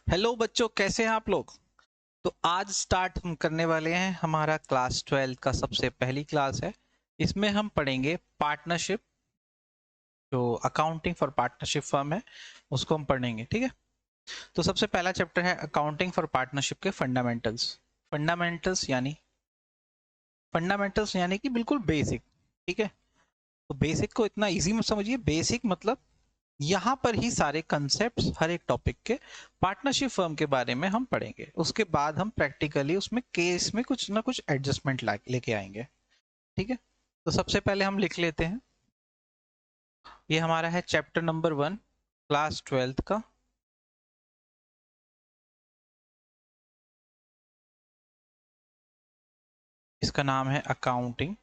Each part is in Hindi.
हेलो बच्चों, कैसे हैं आप लोग। तो आज स्टार्ट हम करने वाले हैं हमारा क्लास 12 का सबसे पहली क्लास है। इसमें हम पढ़ेंगे पार्टनरशिप। जो अकाउंटिंग फॉर पार्टनरशिप फर्म है उसको हम पढ़ेंगे, ठीक है। तो सबसे पहला चैप्टर है अकाउंटिंग फॉर पार्टनरशिप के फंडामेंटल्स। फंडामेंटल्स यानी कि बिल्कुल बेसिक, ठीक है। तो बेसिक को इतना इजी मत समझिए। बेसिक मतलब यहाँ पर ही सारे कंसेप्ट्स हर एक टॉपिक के पार्टनरशिप फर्म के बारे में हम पढ़ेंगे। उसके बाद हम प्रैक्टिकली उसमें केस में कुछ ना कुछ एडजस्टमेंट लेके आएंगे, ठीक है। तो सबसे पहले हम लिख लेते हैं। ये हमारा है चैप्टर नंबर 1 क्लास 12 का। इसका नाम है अकाउंटिंग।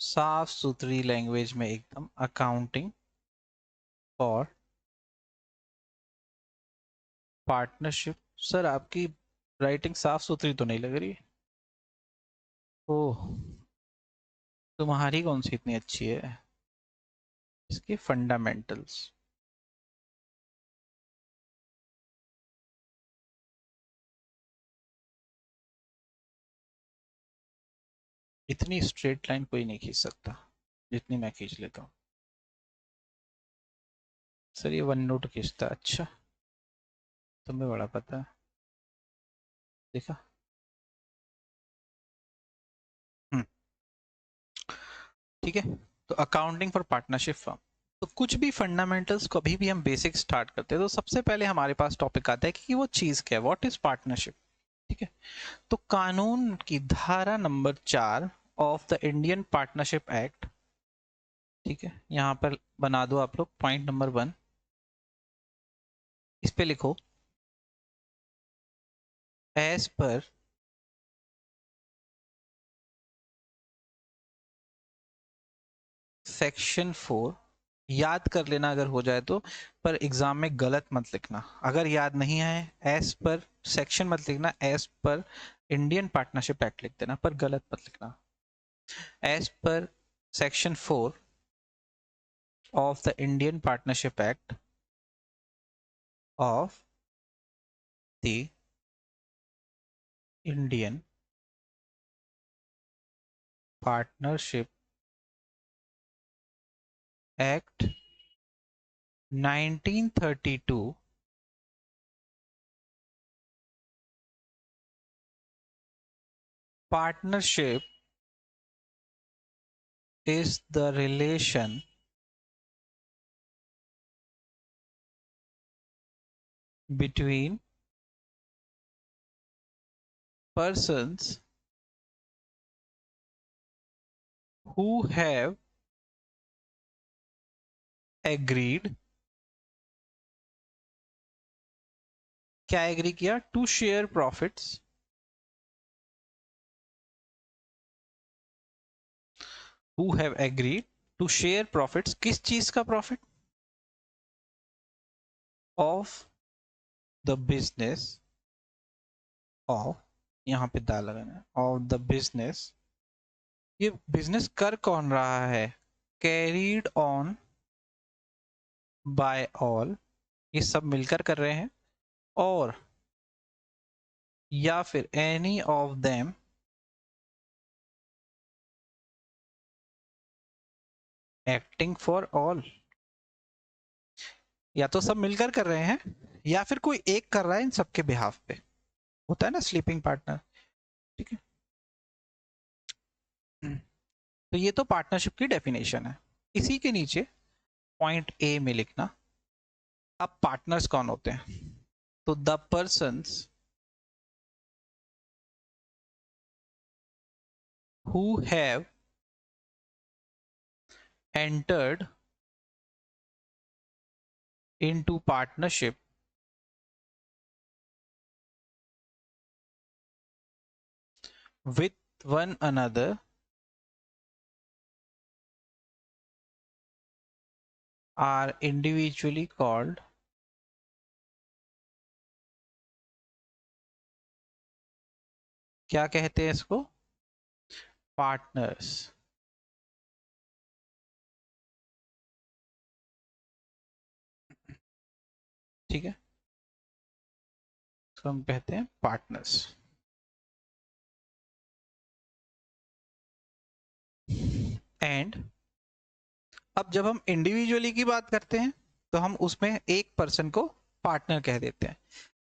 साफ सुथरी लैंग्वेज में एकदम, अकाउंटिंग फॉर पार्टनरशिप। सर आपकी राइटिंग साफ सुथरी तो नहीं लग रही। ओह, तुम्हारी कौन सी इतनी अच्छी है। इसके फंडामेंटल्स। इतनी स्ट्रेट लाइन कोई नहीं खींच सकता जितनी मैं खींच लेता हूँ। सर ये वन नोट खींचता, अच्छा। तुम्हें बड़ा पता है, देखा। हम्म, ठीक है। तो अकाउंटिंग फॉर पार्टनरशिप फर्म। तो कुछ भी फंडामेंटल्स कभी भी हम बेसिक स्टार्ट करते हैं तो सबसे पहले हमारे पास टॉपिक आता है कि वो चीज क्या है, व्हाट इज पार्टनरशिप, ठीक है। तो कानून की धारा number 4 of the Indian partnership act, ठीक है, यहाँ पर बना दो आप लोग पॉइंट नंबर 1। इस पे लिखो एज पर सेक्शन 4। याद कर लेना अगर हो जाए तो, पर एग्जाम में गलत मत लिखना। अगर याद नहीं है एज पर सेक्शन मत लिखना, एज पर इंडियन पार्टनरशिप एक्ट लिख देना, पर गलत मत लिखना। As per section 4 of the Indian partnership act of the Indian partnership act 1932, partnership is the relation between persons who have agreed, क्या एग्री किया, to share profits, who have agreed to share profits, किस चीज का profit, of the business of, यहाँ पे दा लगाना, ऑफ द बिजनेस। ये बिजनेस कर कौन रहा है, कैरीड ऑन बाय ऑल, ये सब मिलकर कर रहे हैं, और या फिर any of them acting for all. या तो सब मिलकर कर रहे हैं या फिर कोई एक कर रहा है इन सबके बिहाफ पे, होता है ना स्लीपिंग पार्टनर, ठीक है। तो ये तो पार्टनरशिप की डेफिनेशन है। इसी के नीचे पॉइंट ए में लिखना अब पार्टनर्स कौन होते हैं। तो the persons who have entered into partnership with one another are individually called, क्या कहते हैं इसको, पार्टनर्स, ठीक है। तो हम कहते हैं पार्टनर्स। एंड अब जब हम इंडिविजुअली की बात करते हैं तो हम उसमें एक पर्सन को पार्टनर कह देते हैं,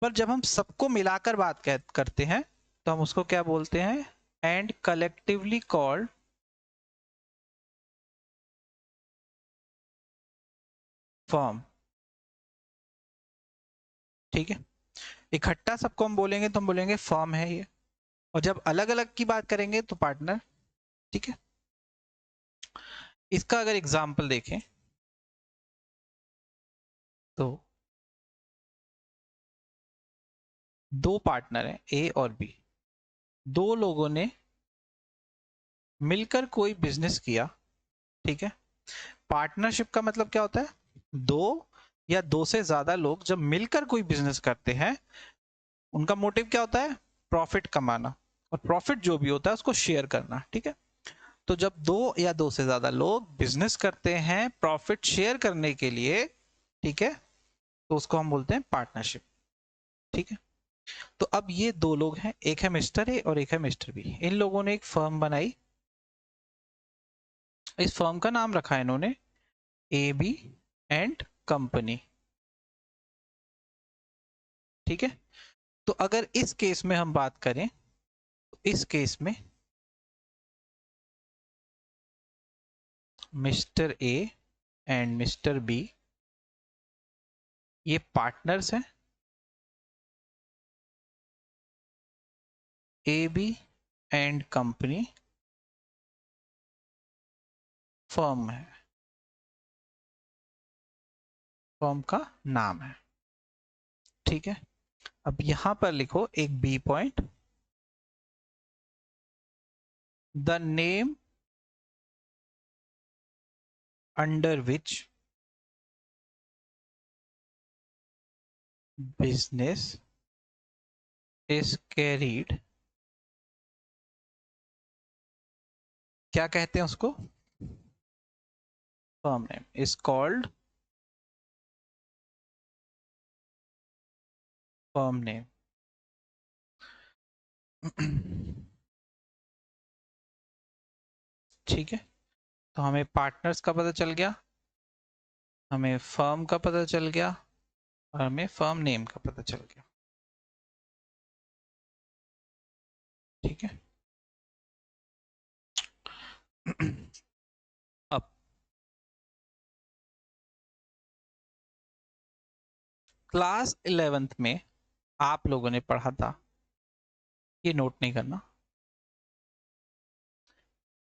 पर जब हम सबको मिलाकर बात करते हैं तो हम उसको क्या बोलते हैं? And collectively called firm. ठीक है, इकट्ठा सबको हम बोलेंगे तो हम बोलेंगे फर्म है ये, और जब अलग अलग की बात करेंगे तो पार्टनर। ठीक है, इसका अगर एग्जाम्पल देखें तो दो पार्टनर हैं ए और बी, दो लोगों ने मिलकर कोई बिजनेस किया। ठीक है, पार्टनरशिप का मतलब क्या होता है? दो या दो से ज्यादा लोग जब मिलकर कोई बिजनेस करते हैं, उनका मोटिव क्या होता है? प्रॉफिट कमाना, और प्रॉफिट जो भी होता है उसको शेयर करना। ठीक है, तो जब दो या दो से ज्यादा लोग बिजनेस करते हैं प्रॉफिट शेयर करने के लिए, ठीक है, तो उसको हम बोलते हैं पार्टनरशिप। ठीक है, तो अब ये दो लोग हैं, एक है मिस्टर ए और एक है मिस्टर बी। इन लोगों ने एक फर्म बनाई, इस फर्म का नाम रखा है इन्होंने ए बी एंड कंपनी। ठीक है, तो अगर इस केस में हम बात करें तो इस केस में mister A and mister B ये पार्टनर्स हैं, A B and company firm है, फर्म का नाम है। ठीक है, अब यहां पर लिखो एक B point, the name under which business is carried, क्या कहते हैं उसको? Firm name is called firm name. ठीक है, तो हमें पार्टनर्स का पता चल गया, हमें फर्म का पता चल गया, और हमें फर्म नेम का पता चल गया। ठीक है, अब क्लास 11th में आप लोगों ने पढ़ा था, ये नोट नहीं करना,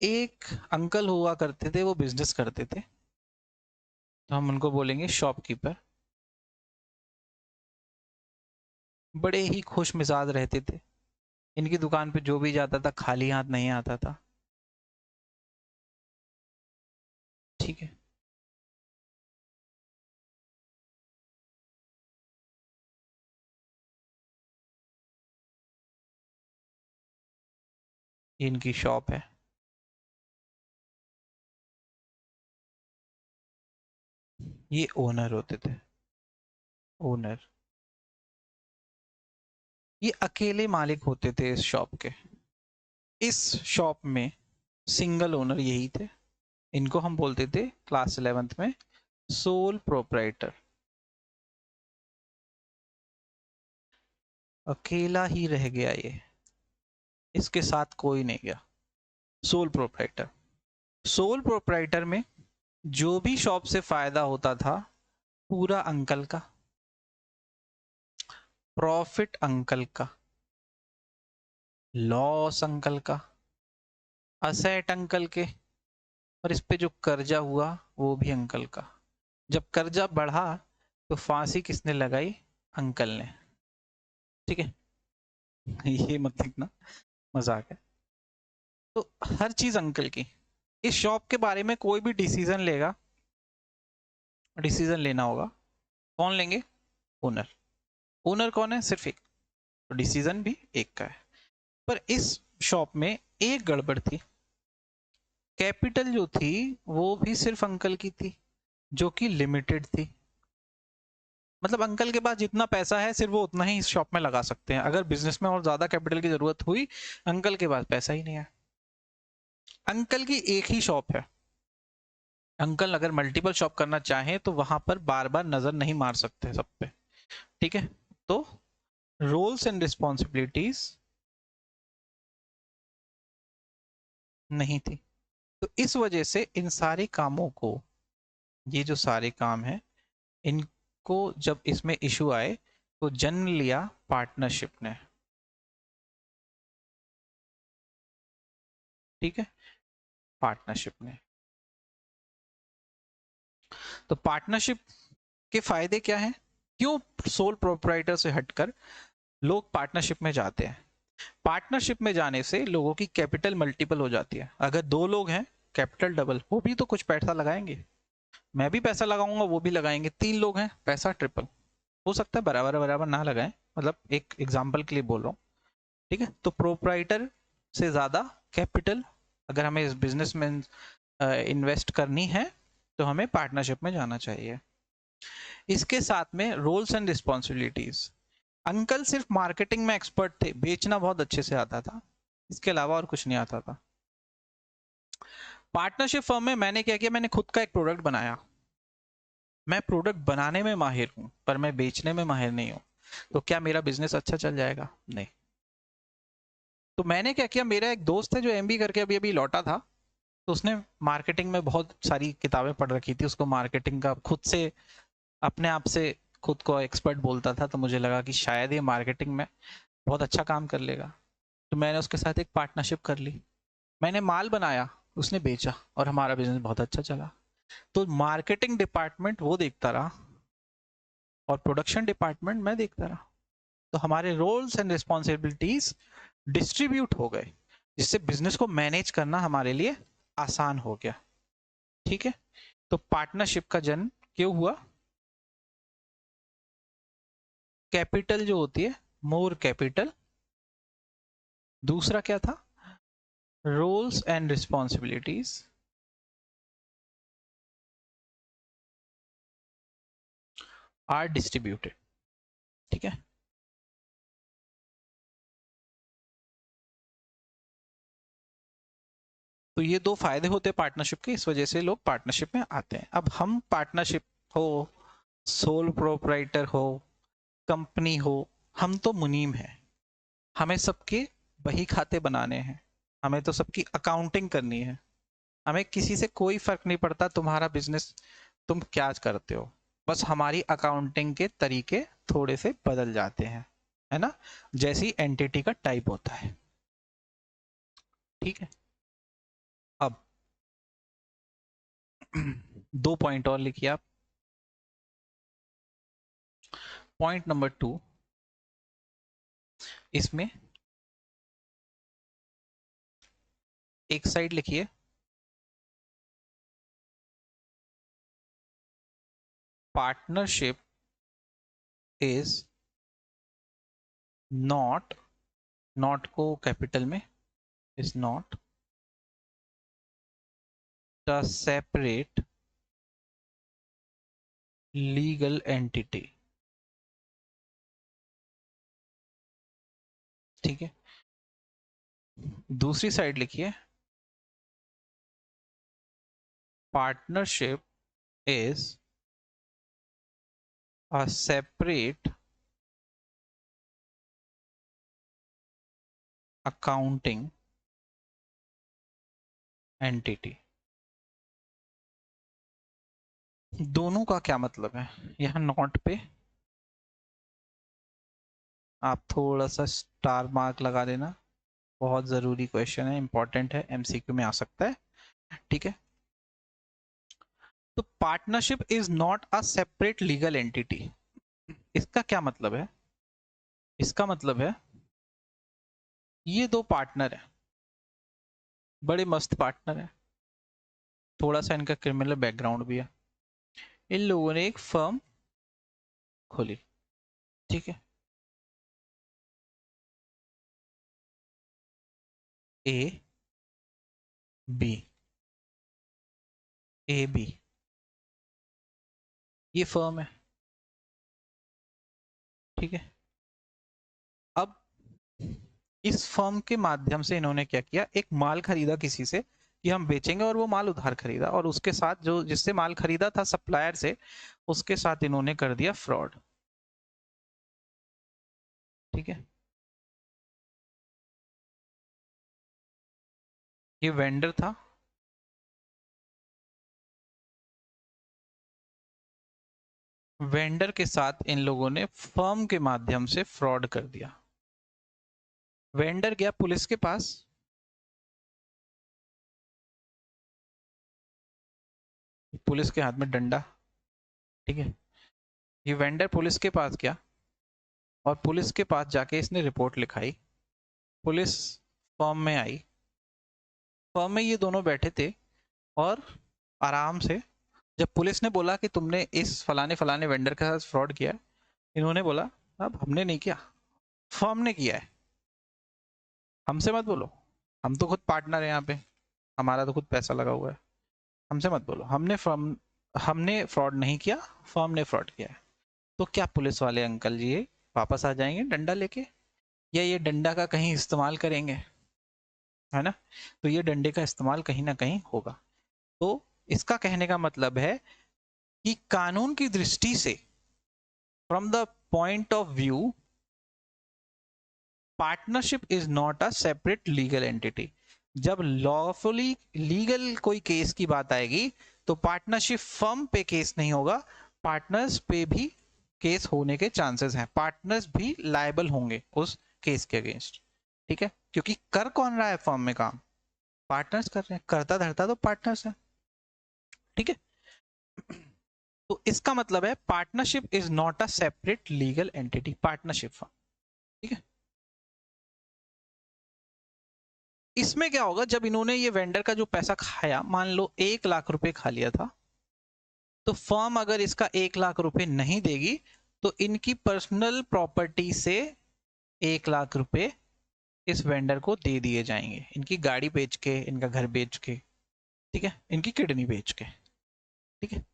एक अंकल हुआ करते थे, वो बिजनेस करते थे, तो हम उनको बोलेंगे शॉपकीपर। बड़े ही खुश मिजाज रहते थे, इनकी दुकान पे जो भी जाता था खाली हाथ नहीं आता था। ठीक है, ये इनकी शॉप है। ये ओनर होते थे, ओनर, ये अकेले मालिक होते थे इस शॉप के। इस शॉप में सिंगल ओनर यही थे, इनको हम बोलते थे क्लास 11th में सोल प्रोप्राइटर। अकेला ही रह गया ये, इसके साथ कोई नहीं गया, सोल प्रोप्राइटर। सोल प्रोप्राइटर में जो भी शॉप से फायदा होता था पूरा अंकल का, प्रॉफिट अंकल का, लॉस अंकल का, असेट अंकल के, और इस पे जो कर्जा हुआ वो भी अंकल का। जब कर्जा बढ़ा तो फांसी किसने लगाई? अंकल ने। ठीक है, ये मत देखना, मजाक है। तो हर चीज अंकल की। इस शॉप के बारे में कोई भी डिसीजन लेगा, डिसीजन लेना होगा, कौन लेंगे? ओनर। ओनर कौन है? सिर्फ एक, तो डिसीजन भी एक का है। पर इस शॉप में एक गड़बड़ थी, कैपिटल जो थी वो भी सिर्फ अंकल की थी, जो कि लिमिटेड थी। मतलब अंकल के पास जितना पैसा है सिर्फ वो उतना ही इस शॉप में लगा सकते हैं, अगर बिजनेस में और ज्यादा कैपिटल की जरूरत हुई, अंकल के पास पैसा ही नहीं है। अंकल की एक ही शॉप है, अंकल अगर मल्टीपल शॉप करना चाहें तो वहां पर बार बार नजर नहीं मार सकते सब पे, ठीक है। तो रोल्स एंड रिस्पॉन्सिबिलिटीज नहीं थी, तो इस वजह से इन सारे कामों को, ये जो सारे काम हैं, इनको जब इसमें इशू आए तो जन्म लिया पार्टनरशिप ने, ठीक है, पार्टनरशिप ने। तो पार्टनरशिप के फायदे क्या हैं, क्यों सोल प्रोप्राइटर से हटकर लोग पार्टनरशिप में जाते हैं? पार्टनरशिप में जाने से लोगों की कैपिटल मल्टीपल हो जाती है। अगर दो लोग हैं, कैपिटल डबल, वो भी तो कुछ पैसा लगाएंगे, मैं भी पैसा लगाऊंगा, वो भी लगाएंगे। तीन लोग हैं, पैसा ट्रिपल हो सकता है, बराबर बराबर ना लगाएं, मतलब एक एग्जाम्पल के लिए बोल रहा हूँ, ठीक है। तो प्रोप्राइटर से ज्यादा कैपिटल अगर हमें इस बिजनेस में इन्वेस्ट करनी है तो हमें पार्टनरशिप में जाना चाहिए। इसके साथ में रोल्स एंड रिस्पॉन्सिबिलिटीज, अंकल सिर्फ मार्केटिंग में एक्सपर्ट थे, बेचना बहुत अच्छे से आता था, इसके अलावा और कुछ नहीं आता था। पार्टनरशिप फर्म में मैंने क्या किया, मैंने खुद का एक प्रोडक्ट बनाया, मैं प्रोडक्ट बनाने में माहिर हूं पर मैं बेचने में माहिर नहीं हूं, तो क्या मेरा बिजनेस अच्छा चल जाएगा? नहीं। तो मैंने क्या किया, मेरा एक दोस्त है जो एमबी करके अभी अभी लौटा था, तो उसने मार्केटिंग में बहुत सारी किताबें पढ़ रखी थी, उसको मार्केटिंग का खुद से अपने आप से खुद को एक्सपर्ट बोलता था, तो मुझे लगा कि शायद ये मार्केटिंग में बहुत अच्छा काम कर लेगा, तो मैंने उसके साथ एक पार्टनरशिप कर ली। मैंने माल बनाया, उसने बेचा, और हमारा बिजनेस बहुत अच्छा चला। तो मार्केटिंग डिपार्टमेंट वो देखता रहा और प्रोडक्शन डिपार्टमेंट मैं देखता रहा, तो हमारे रोल्स एंड रिस्पॉन्सिबिलिटीज डिस्ट्रीब्यूट हो गए, जिससे बिजनेस को मैनेज करना हमारे लिए आसान हो गया, ठीक है। तो पार्टनरशिप का जन्म क्यों हुआ? कैपिटल जो होती है, मोर कैपिटल, दूसरा क्या था, roles and responsibilities are distributed, ठीक है। तो ये दो फायदे होते हैं पार्टनरशिप के, इस वजह से लोग पार्टनरशिप में आते हैं। अब हम पार्टनरशिप हो, सोल प्रोप्राइटर हो, कंपनी हो, हम तो मुनीम हैं, हमें सबके बही खाते बनाने हैं, हमें तो सबकी अकाउंटिंग करनी है, हमें किसी से कोई फर्क नहीं पड़ता तुम्हारा बिजनेस तुम क्या करते हो, बस हमारी अकाउंटिंग के तरीके थोड़े से बदल जाते हैं, है ना, जैसी एंटिटी का टाइप होता है, ठीक है। अब दो पॉइंट और लिखिए आप। पॉइंट नंबर 2, इसमें एक साइड लिखिए, पार्टनरशिप इज नॉट, नॉट को कैपिटल में, is not the separate legal entity, ठीक है। दूसरी साइड लिखिए, partnership is a separate accounting entity. दोनों का क्या मतलब है, यहाँ नॉट पे आप थोड़ा सा स्टार मार्क लगा देना, बहुत जरूरी क्वेश्चन है, इंपॉर्टेंट है, एमसीक्यू में आ सकता है, ठीक है। तो partnership is not a separate legal entity, इसका क्या मतलब है? इसका मतलब है ये दो पार्टनर है, बड़े मस्त पार्टनर है, थोड़ा सा इनका क्रिमिनल बैकग्राउंड भी है, इन लोगों ने एक फर्म खोली, ठीक है, ए बी, ए बी, ये फर्म है, ठीक है। अब इस फर्म के माध्यम से इन्होंने क्या किया, एक माल खरीदा किसी से कि हम बेचेंगे, और वो माल उधार खरीदा, और उसके साथ जो जिससे माल खरीदा था सप्लायर से, उसके साथ इन्होंने कर दिया फ्रॉड। ठीक है। ये वेंडर था, वेंडर के साथ इन लोगों ने फर्म के माध्यम से फ्रॉड कर दिया। वेंडर गया पुलिस के पास, पुलिस के हाथ में डंडा। ठीक है। ये वेंडर पुलिस के पास गया, और पुलिस के पास जाके इसने रिपोर्ट लिखाई। पुलिस फर्म में आई, फर्म में ये दोनों बैठे थे, और आराम से जब पुलिस ने बोला कि तुमने इस फलाने फलाने वेंडर के साथ फ्रॉड किया है, इन्होंने बोला अब हमने नहीं किया, फर्म ने किया है, हमसे मत बोलो, हम तो खुद पार्टनर है यहाँ पे, हमारा तो खुद पैसा लगा हुआ है, हमसे मत बोलो, हमने फ्रॉड नहीं किया, फर्म ने फ्रॉड किया है। तो क्या पुलिस वाले अंकल जी ये वापस आ जाएंगे डंडा लेके, या ये डंडा का कहीं इस्तेमाल करेंगे, है ना? तो ये डंडे का इस्तेमाल कहीं ना कहीं होगा। तो इसका कहने का मतलब है कि कानून की दृष्टि से, from the point of view, partnership is not a separate legal entity. जब लॉफुली लीगल कोई केस की बात आएगी, तो पार्टनरशिप फर्म पे केस नहीं होगा, पार्टनर्स पे भी केस होने के चांसेस हैं, पार्टनर्स भी लायबल होंगे उस केस के अगेंस्ट। ठीक है, क्योंकि कर कौन रहा है फर्म में काम, पार्टनर्स कर रहे हैं, करता धरता तो पार्टनर्स है। ठीक है। तो इसका मतलब है partnership is not a separate legal entity, partnership firm. ठीक है। इसमें क्या होगा, जब इन्होंने ये वेंडर का जो पैसा खाया, मान लो 1 लाख रुपए खा लिया था, तो फर्म अगर इसका 1 लाख रुपए नहीं देगी, तो इनकी पर्सनल प्रॉपर्टी से 1 लाख रुपए इस वेंडर को दे दिए जाएंगे, इनकी गाड़ी बेच के, इनका घर बेच के, ठीक है, इनकी किडनी बेच के। ठीक है।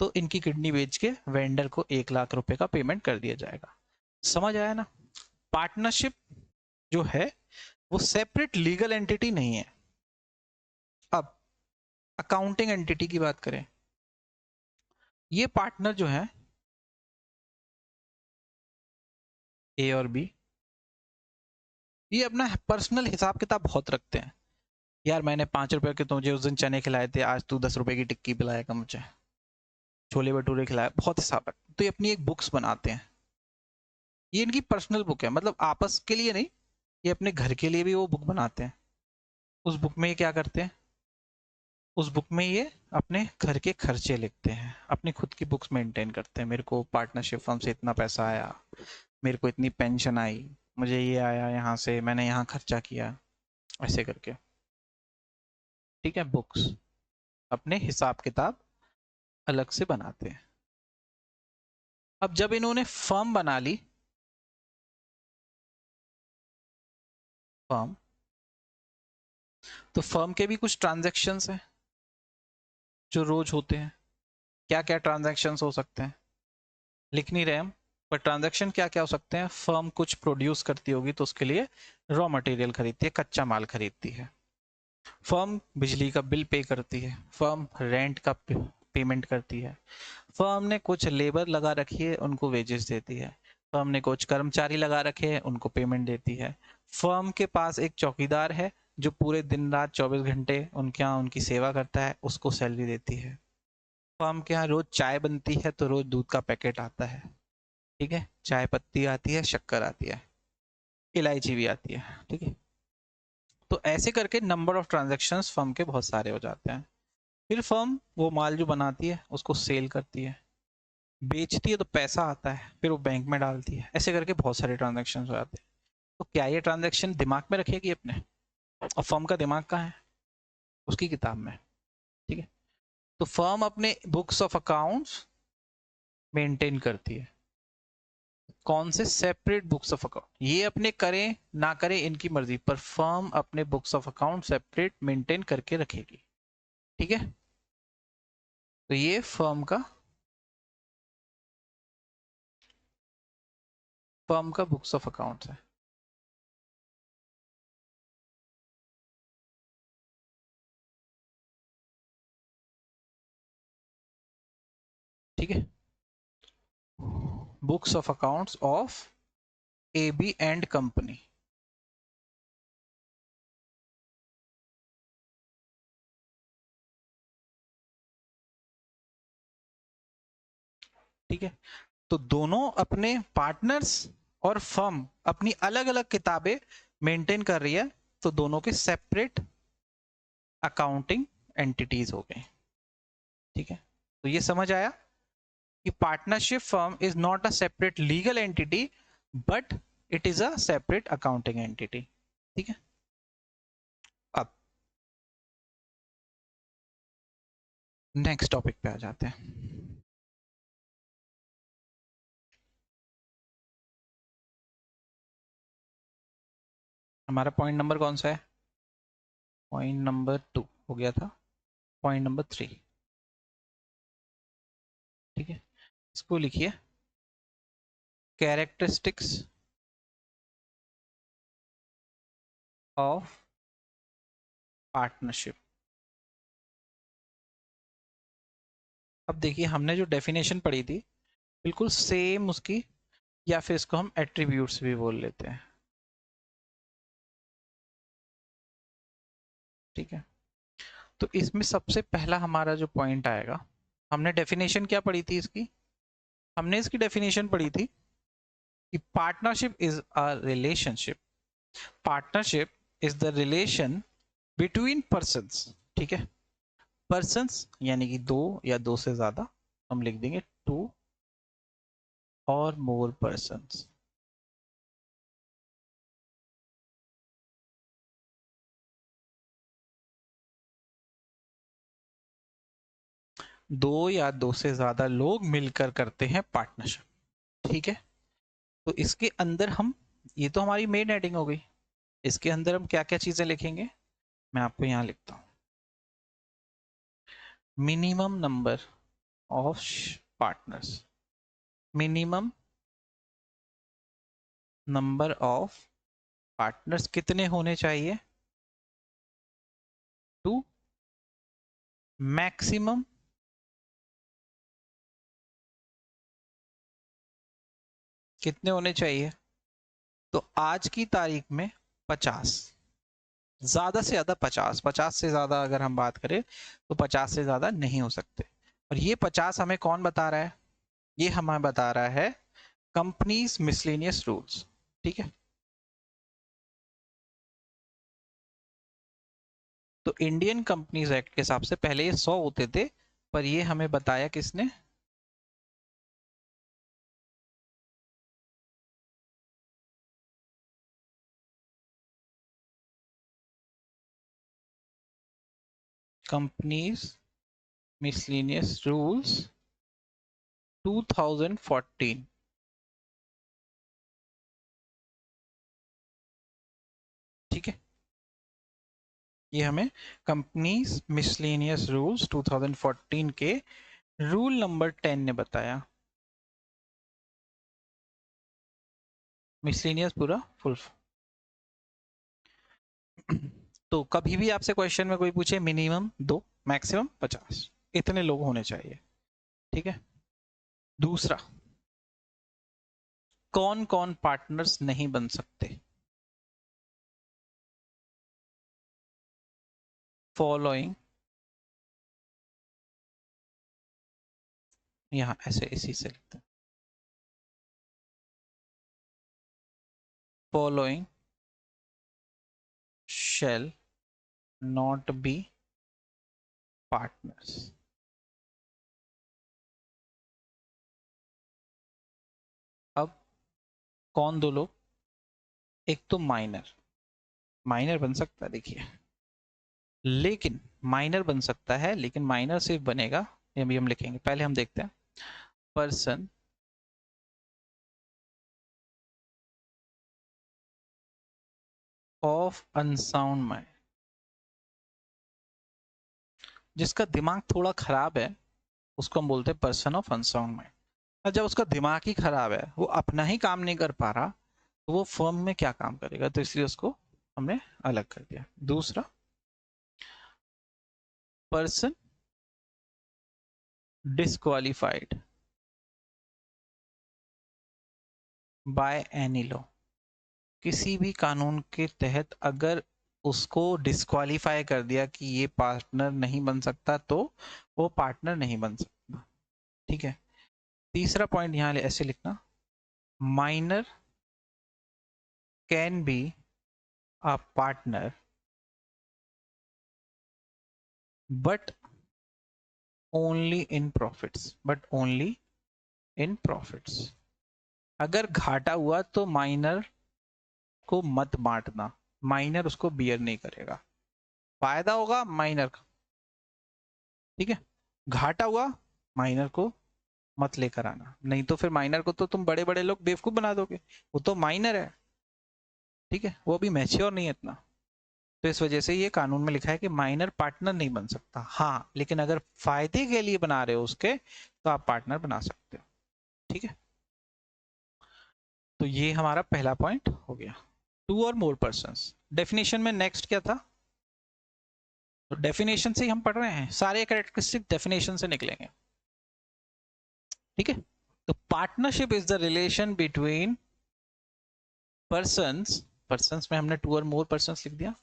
तो इनकी किडनी बेच के वेंडर को 1 लाख रुपए का पेमेंट कर दिया जाएगा। समझ आया ना? पार्टनरशिप जो है वो सेपरेट लीगल एंटिटी नहीं है। अब अकाउंटिंग एंटिटी की बात करें, ये पार्टनर जो है ए और बी, ये अपना पर्सनल हिसाब किताब बहुत रखते हैं। यार मैंने 5 रुपए के तुझे उस दिन चने खिलाए थे, आज तू 10 रुपए की टिक्की पिलाएगा मुझे, छोले भटूरे खिलाए, बहुत हिसाब रखते, तो ये अपनी एक बुक्स बनाते हैं। ये इनकी पर्सनल बुक है, मतलब आपस के लिए नहीं, ये अपने घर के लिए भी वो बुक बनाते हैं। उस बुक में ये क्या करते हैं, उस बुक में ये अपने घर के खर्चे लिखते हैं, अपनी खुद की बुक्स मेंटेन करते हैं। मेरे को पार्टनरशिप फर्म से इतना पैसा आया, मेरे को इतनी पेंशन आई, मुझे ये आया यहाँ से, मैंने यहाँ खर्चा किया, ऐसे करके। ठीक है, बुक्स अपने हिसाब किताब अलग से बनाते हैं। अब जब इन्होंने फर्म बना ली, फर्म, तो फर्म के भी कुछ ट्रांजैक्शंस हैं जो रोज होते हैं। क्या क्या ट्रांजैक्शंस हो सकते हैं लिख नहीं रहे हम, पर ट्रांजैक्शन क्या क्या हो सकते हैं। फर्म कुछ प्रोड्यूस करती होगी तो उसके लिए रॉ मटेरियल खरीदती है, कच्चा माल खरीदती है। फर्म बिजली का बिल पे करती है, फर्म रेंट का पेमेंट करती है, फर्म ने कुछ लेबर लगा रखी है, उनको वेजेस देती है, फर्म ने कुछ कर्मचारी लगा रखे हैं, उनको पेमेंट देती है। फर्म के पास एक चौकीदार है जो पूरे दिन रात 24 घंटे उनके यहाँ उनकी सेवा करता है, उसको सैलरी देती है। फर्म के यहाँ रोज चाय बनती है तो रोज दूध का पैकेट आता है। ठीक है, चाय पत्ती आती है, शक्कर आती है, इलायची भी आती है। ठीक है। तो ऐसे करके नंबर ऑफ ट्रांजेक्शन्स फर्म के बहुत सारे हो जाते हैं। फिर फर्म वो माल जो बनाती है उसको सेल करती है, बेचती है तो पैसा आता है, फिर वो बैंक में डालती है, ऐसे करके बहुत सारे ट्रांजेक्शन हो जाते हैं। तो क्या ये ट्रांजेक्शन दिमाग में रखेगी अपने, और फर्म का दिमाग कहाँ है, उसकी किताब में। ठीक है। तो फर्म अपने बुक्स ऑफ अकाउंट्स मेंटेन करती है, कौन से, सेपरेट बुक्स ऑफ अकाउंट, ये अपने करें ना करें इनकी मर्जी, पर फर्म अपने books of account separate maintain करके रखेगी। ठीक है। तो ये फर्म का फर्म का बुक्स ऑफ अकाउंट्स है। ठीक है, books of accounts of A B and company. ठीक है, तो दोनों अपने पार्टनर्स और फर्म अपनी अलग अलग किताबें मेंटेन कर रही है, तो दोनों के सेपरेट अकाउंटिंग एंटिटीज हो गए। ठीक है, तो ये समझ आया कि partnership firm is not a separate legal entity but it is a separate accounting entity. ठीक है, अब नेक्स्ट टॉपिक पे आ जाते हैं। हमारा पॉइंट नंबर कौन सा है? पॉइंट नंबर 2 हो गया था, पॉइंट नंबर 3। ठीक है, इसको लिखिए कैरेक्टरिस्टिक्स ऑफ पार्टनरशिप। अब देखिए, हमने जो डेफिनेशन पढ़ी थी बिल्कुल सेम उसकी, या फिर इसको हम एट्रीब्यूट्स भी बोल लेते हैं। ठीक है, तो इसमें सबसे पहला हमारा जो पॉइंट आएगा, हमने डेफिनेशन क्या पढ़ी थी इसकी? हमने इसकी डेफिनेशन पढ़ी थी कि partnership is a relationship, partnership is the relation between persons. ठीक है, पर्सन्स यानी कि दो या दो से ज्यादा, हम लिख देंगे टू और मोर पर्सन्स। दो या दो से ज्यादा लोग मिलकर करते हैं पार्टनरशिप। ठीक है, तो इसके अंदर हम, ये तो हमारी मेन हेडिंग हो गई, इसके अंदर हम क्या क्या चीजें लिखेंगे मैं आपको यहां लिखता हूं। Minimum number of partners, minimum number of partners कितने होने चाहिए? टू। मैक्सिमम कितने होने चाहिए? तो आज की तारीख में 50, ज्यादा से ज्यादा 50, 50 से ज्यादा अगर हम बात करें तो 50 से ज्यादा नहीं हो सकते। और ये 50 हमें कौन बता रहा है? ये हमें बता रहा है कंपनीज मिसलेनियस रूल्स। ठीक है, तो इंडियन कंपनीज एक्ट के हिसाब से पहले ये 100 होते थे, पर ये हमें बताया किसने? Companies miscellaneous rules 2014। ठीक है, ये हमें कंपनीज मिसलेनियस रूल्स 2014 के रूल नंबर 10 ने बताया। मिसलेनियस पूरा फुल। तो कभी भी आपसे क्वेश्चन में कोई पूछे मिनिमम 2, मैक्सिमम 50, इतने लोग होने चाहिए। ठीक है, दूसरा, कौन कौन पार्टनर्स नहीं बन सकते? फॉलोइंग, यहां ऐसे इसी से लिखते हैं, following shall not be partners। अब कौन दो लोग? एक तो माइनर, माइनर बन सकता है देखिए, लेकिन माइनर बन सकता है, लेकिन माइनर सिर्फ बनेगा, ये भी हम लिखेंगे, पहले हम देखते हैं, पर्सन ऑफ अनसाउंड माइंड, जिसका दिमाग थोड़ा खराब है उसको हम बोलते हैं पर्सन ऑफ अनसाउंड माइंड। और जब उसका दिमाग ही खराब है, वो अपना ही काम नहीं कर पा रहा, तो वो फर्म में क्या काम करेगा? तो इसलिए उसको हमने अलग कर दिया। दूसरा, person disqualified by any law, किसी भी कानून के तहत अगर उसको डिस्क्वालीफाई कर दिया कि ये पार्टनर नहीं बन सकता, तो वो पार्टनर नहीं बन सकता। ठीक है। तीसरा पॉइंट यहां ऐसे लिखना, minor can be a partner but only in profits, but only in profits. अगर घाटा हुआ तो माइनर को मत बांटना, माइनर उसको बियर नहीं करेगा। फायदा होगा माइनर का, ठीक है। घाटा हुआ माइनर को मत लेकर आना, नहीं तो फिर माइनर को तो तुम बड़े बड़े लोग बेवकूफ बना दोगे। वो तो माइनर है, ठीक है, वो अभी मैच्योर नहीं है इतना। तो इस वजह से ये कानून में लिखा है कि माइनर पार्टनर नहीं बन सकता। हाँ, लेकिन अगर फायदे के लिए बना रहे हो उसके, तो आप पार्टनर बना सकते हो। ठीक है। तो ये हमारा पहला पॉइंट हो गया। टू और मोर पर्सन्स, डेफिनेशन में नेक्स्ट क्या था? तो डेफिनेशन से ही हम पढ़ रहे हैं, सारे कैरेक्टरिस्टिक डेफिनेशन से निकलेंगे। ठीक है। तो partnership is the relation between persons, persons में हमने टू और मोर पर्सन्स लिख दिया,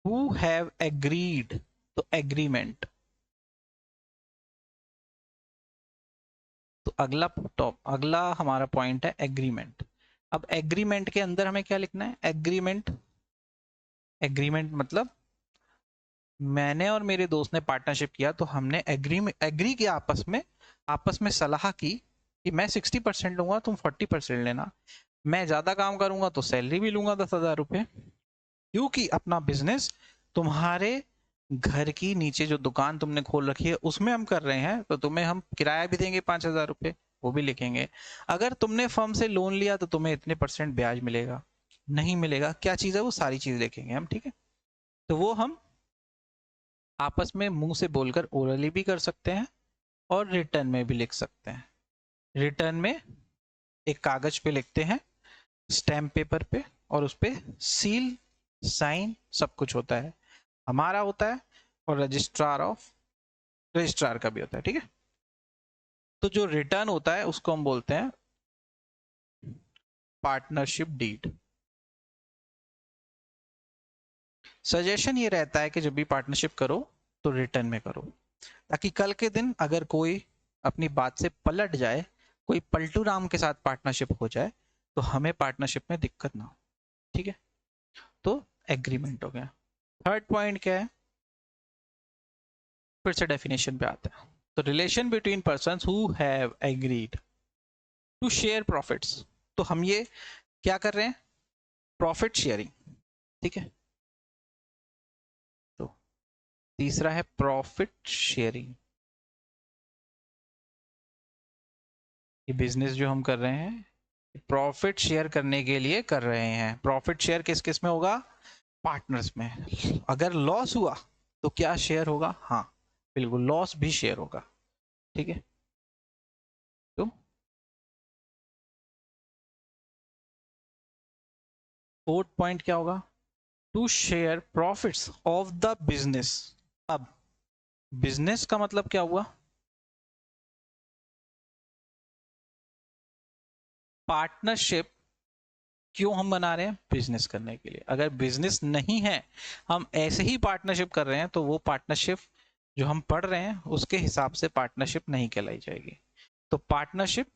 हु हैव एग्रीड, तो एग्रीमेंट। तो अगला हमारा पॉइंट है एग्रीमेंट। अब एग्रीमेंट के अंदर हमें क्या लिखना है? एग्रीमेंट, एग्रीमेंट मतलब मैंने और मेरे दोस्त ने पार्टनरशिप किया, तो हमने एग्री किया आपस में सलाह की कि मैं 60% लूंगा, तुम 40% लेना, मैं ज्यादा काम करूंगा तो सैलरी भी लूंगा 10,000 रुपये, क्योंकि अपना बिजनेस तुम्हारे घर की नीचे जो दुकान तुमने खोल रखी है उसमें हम कर रहे हैं, तो तुम्हें हम किराया भी देंगे 5,000 रुपये, वो भी लिखेंगे। अगर तुमने फर्म से लोन लिया तो तुम्हें इतने % ब्याज मिलेगा, नहीं मिलेगा, क्या चीज़ है वो सारी चीज़ देखेंगे हम। ठीक है। तो वो हम आपस में मुंह से बोलकर ओरली भी कर सकते हैं और रिटर्न में भी लिख सकते हैं। रिटर्न में एक कागज पे लिखते हैं, स्टैम्प पेपर पे, और उस पे सील साइन सब कुछ होता है, हमारा होता है और रजिस्ट्रार का भी होता है। ठीक है। तो जो रिटर्न होता है उसको हम बोलते हैं पार्टनरशिप डीड। सजेशन ये रहता है कि जब भी पार्टनरशिप करो तो रिटर्न में करो, ताकि कल के दिन अगर कोई अपनी बात से पलट जाए, कोई पलटू राम के साथ पार्टनरशिप हो जाए, तो हमें पार्टनरशिप में दिक्कत ना हो। ठीक है। तो एग्रीमेंट हो गया। थर्ड पॉइंट क्या है? फिर से डेफिनेशन पे आता है। तो relation between persons who have agreed to share profits. तो हम ये क्या कर रहे हैं? Profit sharing. ठीक है। तो तीसरा है प्रॉफिट शेयरिंग। ये बिजनेस जो हम कर रहे हैं प्रॉफिट शेयर करने के लिए कर रहे हैं। प्रॉफिट शेयर किस किस में होगा? पार्टनर्स में। अगर लॉस हुआ तो क्या शेयर होगा? हाँ, बिल्कुल, लॉस भी शेयर होगा। ठीक है। तो फोर्थ पॉइंट क्या होगा? To share profits of the business. अब बिजनेस का मतलब क्या हुआ? पार्टनरशिप क्यों हम बना रहे हैं? बिजनेस करने के लिए। अगर बिजनेस नहीं है, हम ऐसे ही पार्टनरशिप कर रहे हैं, तो वो पार्टनरशिप जो हम पढ़ रहे हैं उसके हिसाब से पार्टनरशिप नहीं कहलाई जाएगी। तो partnership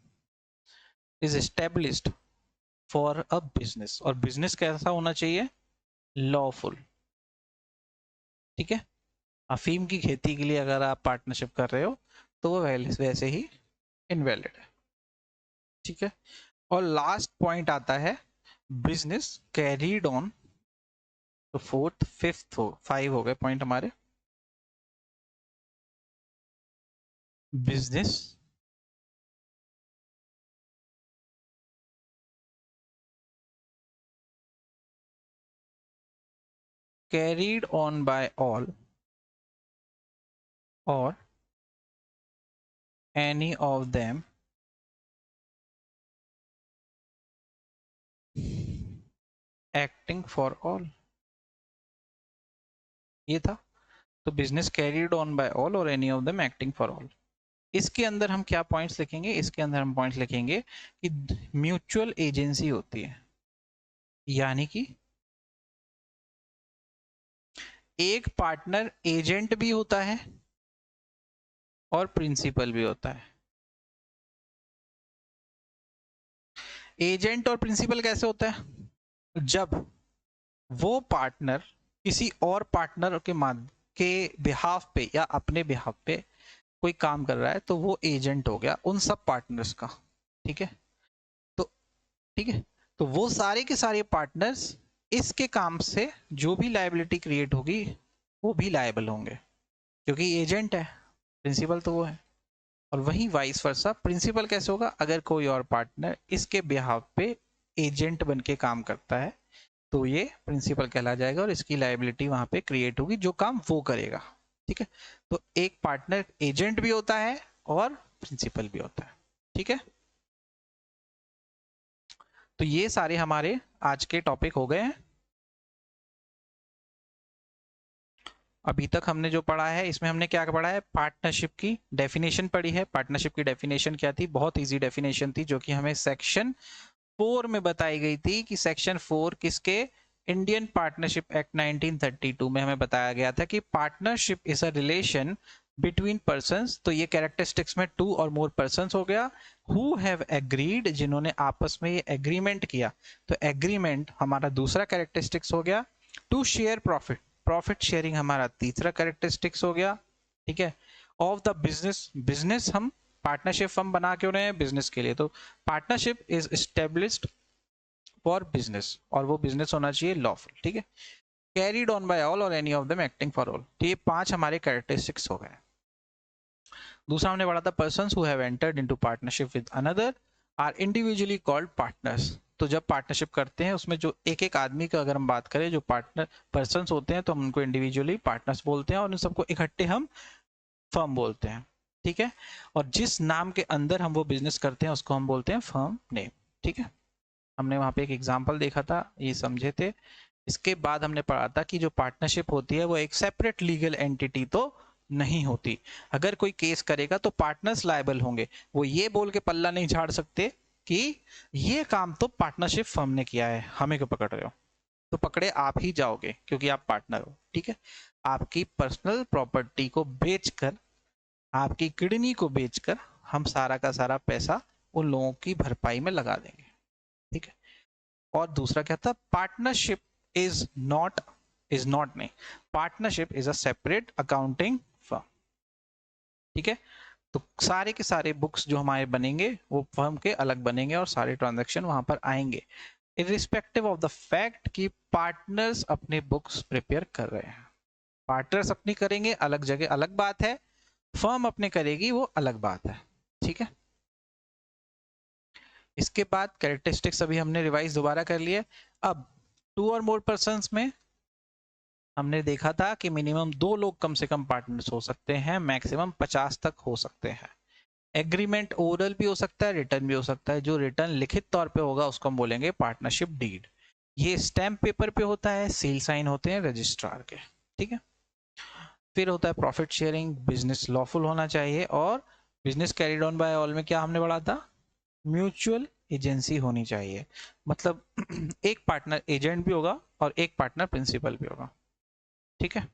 is established for a business, और बिजनेस कैसा होना चाहिए? लॉफुल। ठीक है। अफीम की खेती के लिए अगर आप पार्टनरशिप कर रहे हो तो वो वैसे ही इनवैलिड है। ठीक है। और लास्ट पॉइंट आता है बिजनेस कैरीड ऑन। तो फोर्थ फिफ्थ हो 5 हो गए पॉइंट हमारे। Business carried on by all or any of them acting for all, ये था। तो business carried on by all और any of them acting for all. इसके अंदर हम क्या पॉइंट्स लिखेंगे, इसके अंदर हम पॉइंट्स लिखेंगे कि म्यूचुअल एजेंसी होती है, यानी कि एक पार्टनर एजेंट भी होता है और प्रिंसिपल भी होता है। एजेंट और प्रिंसिपल कैसे होता है? जब वो पार्टनर किसी और पार्टनर के बिहाफ पे या अपने बिहाफ पे कोई काम कर रहा है तो वो एजेंट हो गया उन सब पार्टनर्स का। ठीक है, तो ठीक है, तो वो सारे के सारे पार्टनर्स इसके काम से जो भी लायबिलिटी क्रिएट होगी वो भी लायबल होंगे, क्योंकि एजेंट है, प्रिंसिपल तो वो है। और वही वाइस वर्सा प्रिंसिपल कैसे होगा? अगर कोई और पार्टनर इसके बिहाफ पे एजेंट बन के काम करता है तो ये प्रिंसिपल कहला जाएगा और इसकी लायबिलिटी वहां पे क्रिएट होगी जो काम वो करेगा। ठीक है, तो एक पार्टनर एजेंट भी होता है और प्रिंसिपल भी होता है। ठीक है, तो ये सारे हमारे आज के टॉपिक हो गए हैं। अभी तक हमने जो पढ़ा है इसमें हमने क्या पढ़ा है? पार्टनरशिप की डेफिनेशन पढ़ी है। पार्टनरशिप की डेफिनेशन क्या थी? बहुत इजी डेफिनेशन थी, जो कि हमें सेक्शन 4 में बताई गई थी कि सेक्शन 4 किसके? इंडियन पार्टनरशिप एक्ट 1932 में हमें बताया गया था कि partnership is a relation between persons. तो ये कैरेक्टरिस्टिक्स में 2 और मोर पर्संस हो गया, हु हैव एग्रीड, जिन्होंने आपस में ये एग्रीमेंट किया। तो एग्रीमेंट हमारा दूसरा कैरेक्टरिस्टिक्स हो गया। To share profit, profit sharing हमारा तीसरा कैरेक्टरिस्टिक्स हो गया। ठीक है, ऑफ द बिजनेस, बिजनेस हम पार्टनरशिप फर्म बना क्यों रहे हैं? बिजनेस के लिए। तो partnership is established for business, और वो बिजनेस होना चाहिए लॉफुल। ठीक है, कैरीड ऑन बाय ऑल और any of them acting for all. तो ये 5 हमारे कैरेक्टरिस्टिक्स हो गए। दूसरा हमने पढ़ा था persons who have entered into partnership with another are individually called partners. तो जब पार्टनरशिप करते हैं उसमें जो एक एक आदमी का अगर हम बात करें, जो पार्टनर पर्सन्स होते हैं तो हम उनको इंडिविजुअली पार्टनर्स बोलते हैं और उन सबको इकट्ठे हम फर्म बोलते हैं। ठीक है, और जिस नाम के अंदर हम वो बिजनेस करते हैं उसको हम बोलते हैं फर्म नेम। ठीक है, हमने वहां पे एक एग्जांपल देखा था, ये समझे थे। इसके बाद हमने पढ़ा था कि जो पार्टनरशिप होती है वो एक सेपरेट लीगल एंटिटी तो नहीं होती। अगर कोई केस करेगा तो पार्टनर्स लायबल होंगे, वो ये बोल के पल्ला नहीं झाड़ सकते कि ये काम तो पार्टनरशिप फर्म ने किया है, हमें क्यों पकड़ रहे हो? तो पकड़े आप ही जाओगे क्योंकि आप पार्टनर हो। ठीक है, आपकी पर्सनल प्रॉपर्टी को बेचकर, आपकी किडनी को बेचकर हम सारा का सारा पैसा उन लोगों की भरपाई में लगा देंगे। ठीक है, और दूसरा क्या था? पार्टनरशिप इज नॉट नहीं, partnership is a separate accounting firm. ठीक है, तो सारे के सारे बुक्स जो हमारे बनेंगे वो फर्म के अलग बनेंगे और सारे ट्रांजैक्शन वहां पर आएंगे, इरिस्पेक्टिव ऑफ द फैक्ट कि पार्टनर्स अपने बुक्स प्रिपेयर कर रहे हैं। पार्टनर्स अपनी करेंगे अलग जगह, अलग बात है, फर्म अपने करेगी वो अलग बात है। ठीक है, इसके बाद कैरेक्टरिस्टिक्स अभी हमने रिवाइज दोबारा कर लिए। अब 2 और मोर पर्सन्स में हमने देखा था कि मिनिमम 2 लोग कम से कम पार्टनर्स हो सकते हैं, मैक्सिमम 50 तक हो सकते हैं। एग्रीमेंट ओरल भी हो सकता है, रिटर्न भी हो सकता है। जो रिटर्न लिखित तौर पे होगा उसको हम बोलेंगे पार्टनरशिप डीड। ये स्टैम्प पेपर पे होता है, सील साइन होते हैं रजिस्ट्रार के। ठीक है, फिर होता है प्रॉफिट शेयरिंग, बिजनेस लॉफुल होना चाहिए, और business carried on by all में क्या हमने पढ़ा था? म्यूचुअल एजेंसी होनी चाहिए, मतलब एक पार्टनर एजेंट भी होगा और एक पार्टनर प्रिंसिपल भी होगा। ठीक है,